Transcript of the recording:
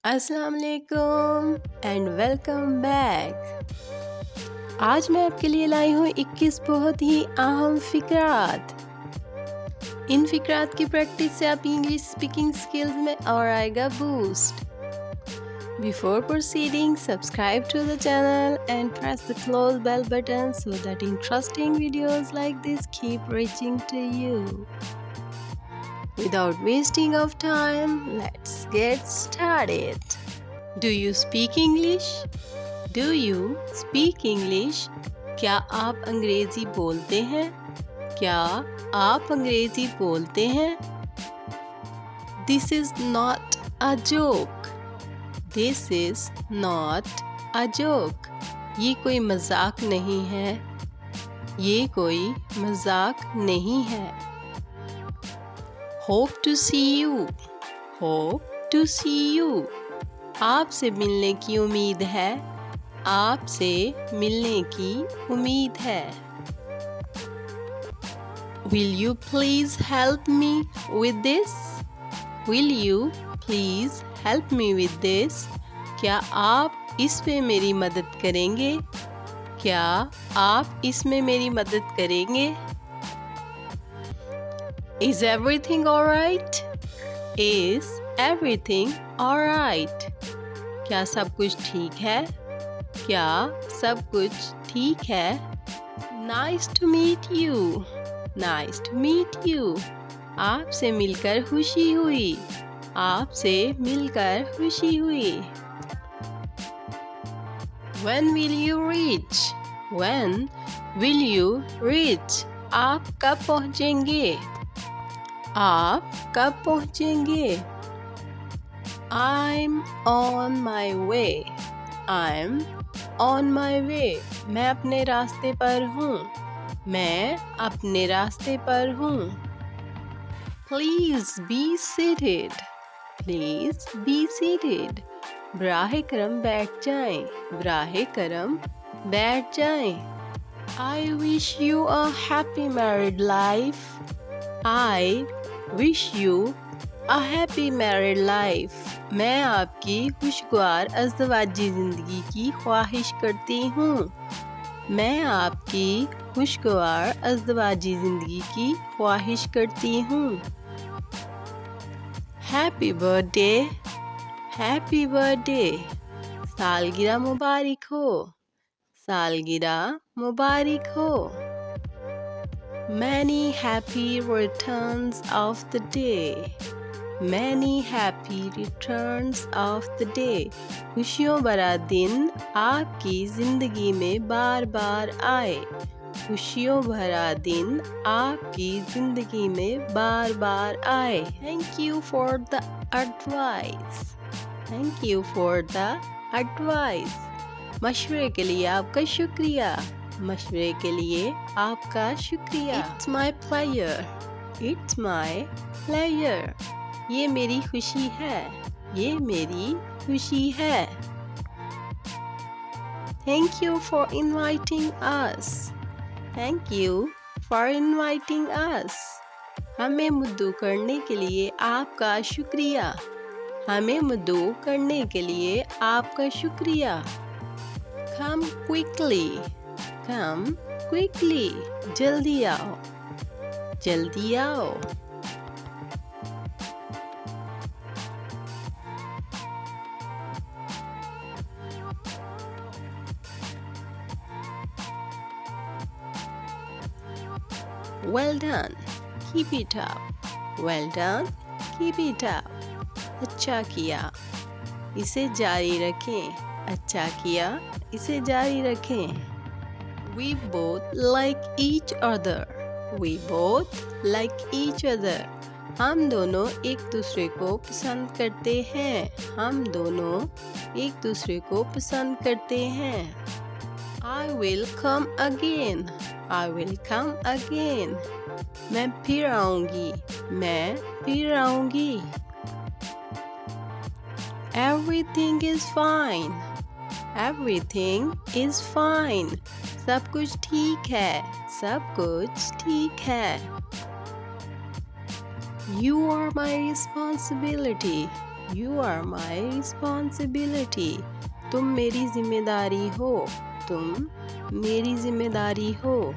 अस्सलाम वालेकुम and welcome back. आज मैं आपके लिए लाई हूँ 21 बहुत ही अहम फिक्रात। इन फिक्रात की प्रैक्टिस से आप इंग्लिश स्पीकिंग स्किल्स में और आएगा boost. Before proceeding, subscribe to the channel and press the close bell button so that interesting videos like this keep reaching to you. Without wasting of time, let's get started. Do you speak English? Do you speak English? क्या आप अंग्रेजी बोलते हैं? क्या आप अंग्रेजी बोलते हैं? This is not a joke. This is not a joke. ये कोई मजाक नहीं है। ये कोई मजाक नहीं है। Hope to see you. Hope to see you. आपसे मिलने की उम्मीद है। आपसे मिलने की उम्मीद है। Will you please help me with this? Will you please help me with this? क्या आप इसमें मेरी मदद करेंगे? क्या आप इसमें मेरी मदद करेंगे? Is everything alright? Is everything alright? क्या सब कुछ ठीक है? क्या सब कुछ ठीक है? Nice to meet you. Nice to meet you. आपसे मिलकर खुशी हुई। आपसे मिलकर खुशी हुई। When will you reach? When will you reach? आप कब पहुँचेंगे? आप कब पहुँचेंगे? I'm on my way. I'm on my way. मैं अपने रास्ते पर हूँ। मैं अपने रास्ते पर हूँ। Please be seated. Please be seated. बराहे करम बैठ जाएं। बराहे करम बैठ जाएं। I wish you a happy married life. I wish you a happy married life. मैं आपकी खुशगवार अज़दवाजी ज़िंदगी की ख्वाहिश करती हूँ। मैं आपकी खुशगवार अज़दवाजी ज़िंदगी की ख्वाहिश करती हूँ। Happy birthday. Happy birthday. सालगिरह मुबारक हो। सालगिरह मुबारक हो। Many happy returns of the day. Many happy returns of the day. खुशियों भरा दिन आपकी ज़िंदगी में बार बार आए। खुशियों भरा दिन आपकी ज़िंदगी में बार बार आए। Thank you for the advice. Thank you for the advice. मशवरे के लिए आपका शुक्रिया। मशवरे के लिए आपका शुक्रिया। It's my pleasure. It's my pleasure. ये मेरी खुशी है। ये मेरी खुशी है। Thank you for inviting us. Thank you for inviting us. हमें मुद्दू करने के लिए आपका शुक्रिया। हमें मुद्दू करने के लिए आपका शुक्रिया। Come quickly. Come quickly. जल्दी आओ। जल्दी आओ। Well done. Keep it up. Well done. Keep it up. अच्छा किया। इसे जारी रखें। अच्छा किया। इसे जारी रखें। We both like each other. We both like each other. हम दोनों एक दूसरे को पसंद करते हैं। हम दोनों एक दूसरे को पसंद करते हैं। I will come again. I will come again. मैं फिर आऊँगी। मैं फिर आऊँगी। Everything is fine. Everything is fine. सब कुछ ठीक है। सब कुछ ठीक है। You are my responsibility. You are my responsibility. तुम मेरी जिम्मेदारी हो, तुम मेरी जिम्मेदारी हो।